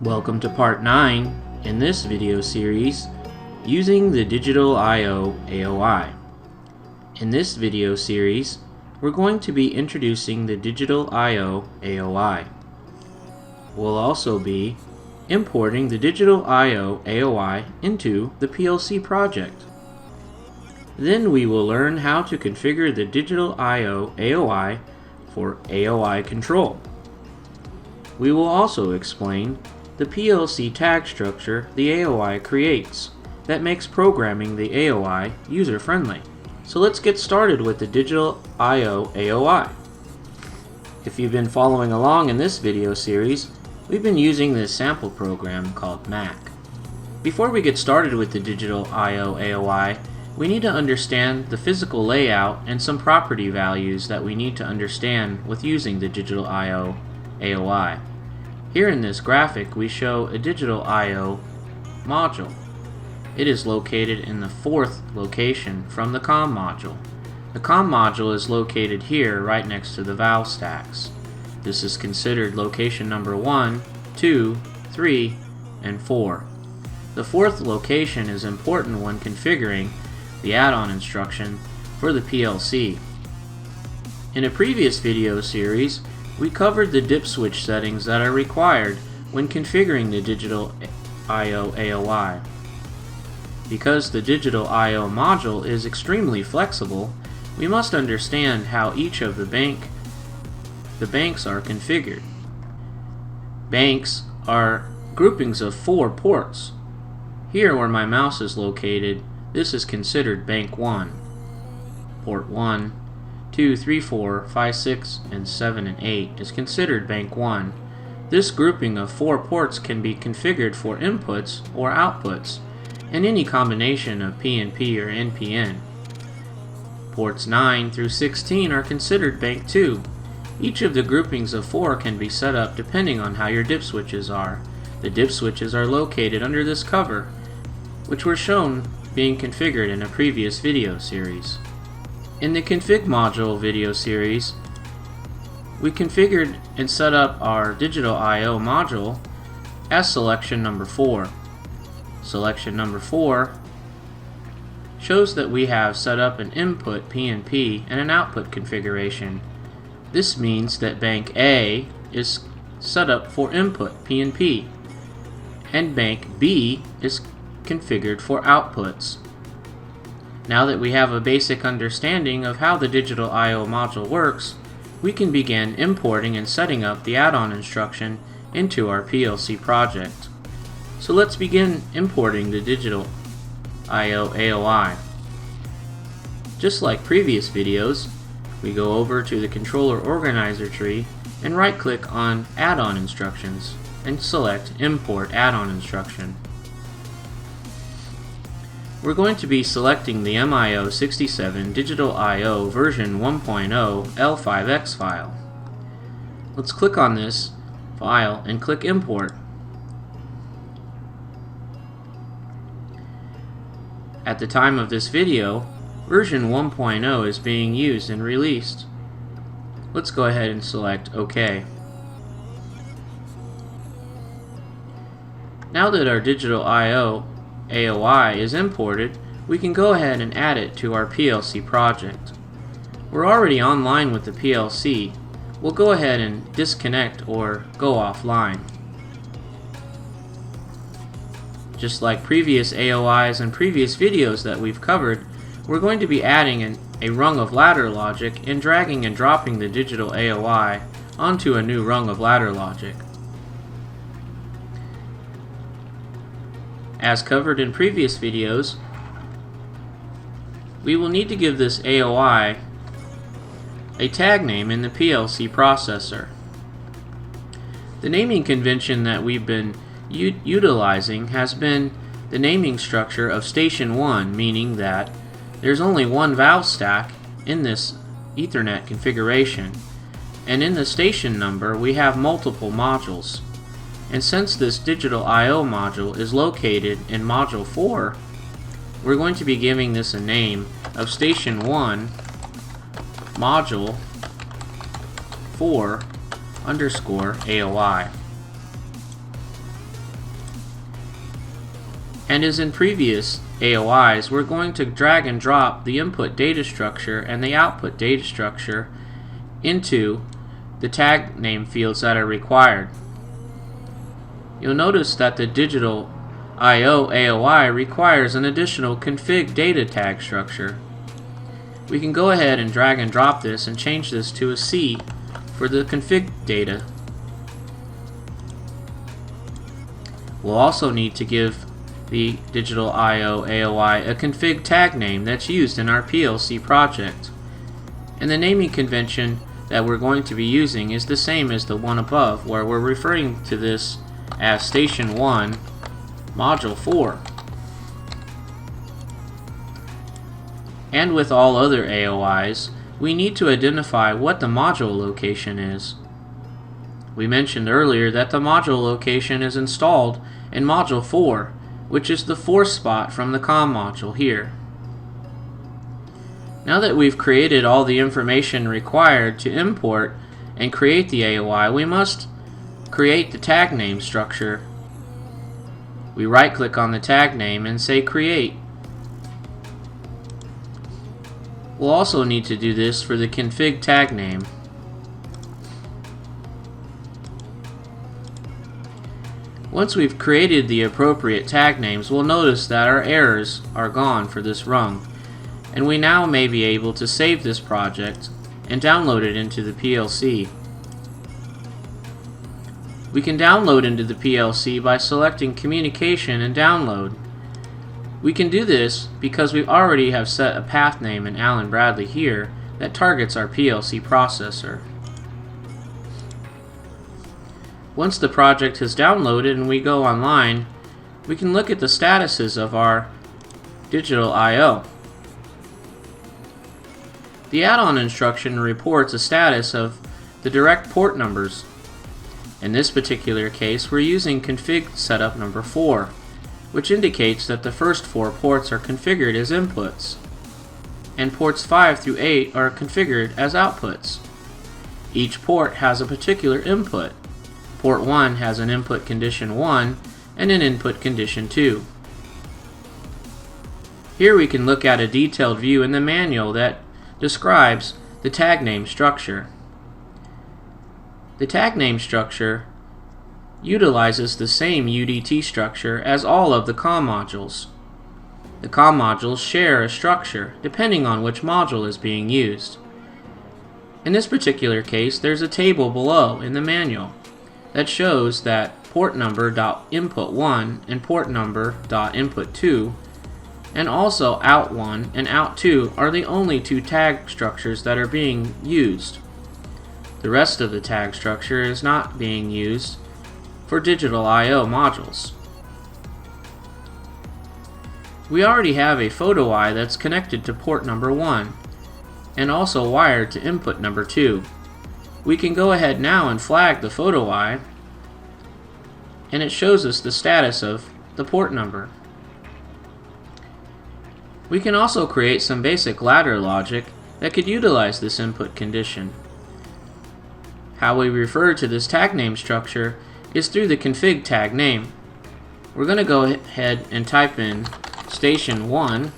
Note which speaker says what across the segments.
Speaker 1: Welcome to part 9 in this video series, using the Digital I/O AOI. In this video series, we're going to be introducing the Digital I/O AOI. We'll also be importing the Digital I/O AOI into the PLC project. Then we will learn how to configure the Digital I/O AOI for AOI control. We will also explain the PLC tag structure the AOI creates that makes programming the AOI user-friendly. So let's get started with the Digital I/O AOI. If you've been following along in this video series, we've been using this sample program called Mac. Before we get started with the Digital I/O AOI, we need to understand the physical layout and some property values that we need to understand with using the Digital I/O AOI. Here in this graphic, we show a Digital I/O module. It is located in the 4th location from the COM module. The COM module is located here right next to the valve stacks. This is considered location number 1, 2, 3, and 4. The 4th location is important when configuring the add-on instruction for the PLC. In a previous video series, we covered the dip switch settings that are required when configuring the Digital I/O AOI. Because the Digital I/O module is extremely flexible, we must understand how each of the banks are configured. Banks are groupings of 4 ports. Here where my mouse is located, this is considered bank 1. Port 1, 2, 3, 4, 5, 6, and 7, and 8 is considered bank 1. This grouping of 4 ports can be configured for inputs or outputs, and any combination of PNP or NPN. Ports 9 through 16 are considered bank 2. Each of the groupings of 4 can be set up depending on how your dip switches are. The dip switches are located under this cover, which were shown being configured in a previous video series. In the config module video series, we configured and set up our Digital I/O module as selection number 4. Selection number 4 shows that we have set up an input PNP and an output configuration. This means that bank A is set up for input PNP and bank B is configured for outputs. Now that we have a basic understanding of how the Digital I/O module works, we can begin importing and setting up the add-on instruction into our PLC project. So let's begin importing the Digital I/O AOI. Just like previous videos, we go over to the controller organizer tree and right-click on Add-on Instructions and select Import Add-on Instruction. We're going to be selecting the O-67 Digital I/O version 1.0 L5X file. Let's click on this file and click Import. At the time of this video, version 1.0 is being used and released. Let's go ahead and select OK. Now that our Digital I/O AOI is imported, we can go ahead and add it to our PLC project. We're already online with the PLC. We'll go ahead and disconnect or go offline. Just like previous AOIs and previous videos that we've covered, we're going to be adding a rung of ladder logic and dragging and dropping the Digital AOI onto a new rung of ladder logic. As covered in previous videos, we will need to give this AOI a tag name in the PLC processor. The naming convention that we've been utilizing has been the naming structure of Station 1, meaning that there's only one valve stack in this Ethernet configuration, and in the station number we have multiple modules. And since this Digital I/O module is located in Module 4, we're going to be giving this a name of Station 1 Module 4 _ AOI. And as in previous AOIs, we're going to drag and drop the input data structure and the output data structure into the tag name fields that are required. You'll notice that the digital I/O AOI requires an additional config data tag structure. We can go ahead and drag and drop this and change this to a C for the config data. We'll also need to give the digital I/O AOI a config tag name that's used in our PLC project. And the naming convention that we're going to be using is the same as the one above, where we're referring to this as Station 1 Module 4. And with all other AOIs, we need to identify what the module location is. We mentioned earlier that the module location is installed in Module 4, which is the fourth spot from the COM module here. Now that we've created all the information required to import and create the AOI, we must create the tag name structure. We right-click on the tag name and say Create. We'll also need to do this for the config tag name. Once we've created the appropriate tag names, we'll notice that our errors are gone for this rung, and we now may be able to save this project and download it into the PLC. We can download into the PLC by selecting Communication and Download. We can do this because we already have set a path name in Allen Bradley here that targets our PLC processor. Once the project has downloaded and we go online, we can look at the statuses of our digital I/O. The add-on instruction reports a status of the direct port numbers. In this particular case, we're using config setup number 4, which indicates that the first 4 ports are configured as inputs, and ports 5 through 8 are configured as outputs. Each port has a particular input. Port 1 has an input condition 1 and an input condition 2. Here we can look at a detailed view in the manual that describes the tag name structure. The tag name structure utilizes the same UDT structure as all of the COM modules. The COM modules share a structure depending on which module is being used. In this particular case, there's a table below in the manual that shows that port number .input1 and port number .input2 and also out1 and out2 are the only 2 tag structures that are being used. The rest of the tag structure is not being used for digital I/O modules. We already have a photo eye that's connected to port number 1 and also wired to input number 2. We can go ahead now and flag the photo eye, and it shows us the status of the port number. We can also create some basic ladder logic that could utilize this input condition. How we refer to this tag name structure is through the config tag name. We're going to go ahead and type in Station 1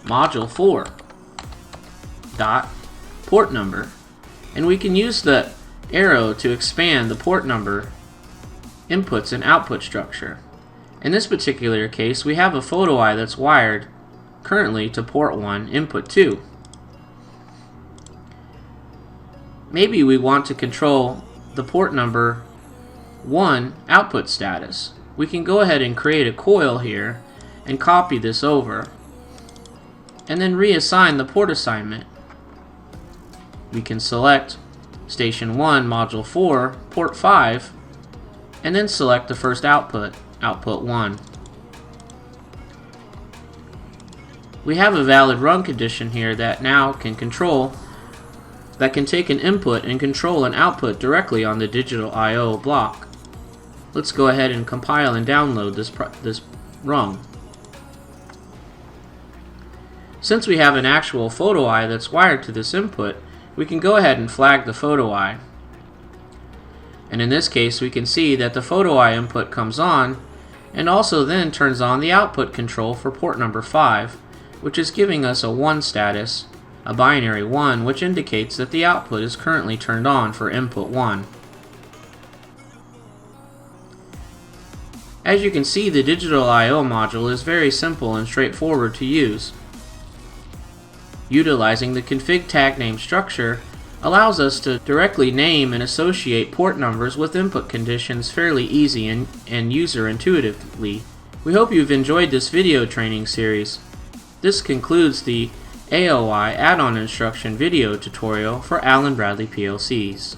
Speaker 1: Module 4 dot port number, and we can use the arrow to expand the port number inputs and output structure. In this particular case, we have a photo eye that's wired currently to port 1 input 2. Maybe we want to control the port number 1 output status. We can go ahead and create a coil here and copy this over and then reassign the port assignment. We can select Station 1 Module 4 port 5 and then select the first output, output 1. We have a valid run condition here that now can take an input and control an output directly on the digital I/O block. Let's go ahead and compile and download this rung. Since we have an actual photo eye that's wired to this input, we can go ahead and flag the photo eye. And in this case, we can see that the photo eye input comes on and also then turns on the output control for port number 5, which is giving us a 1 status, a binary 1, which indicates that the output is currently turned on for input 1. As you can see, the digital I/O module is very simple and straightforward to use. Utilizing the config tag name structure allows us to directly name and associate port numbers with input conditions fairly easy and user intuitively. We hope you've enjoyed this video training series. This concludes the AOI add-on instruction video tutorial for Allen Bradley PLCs.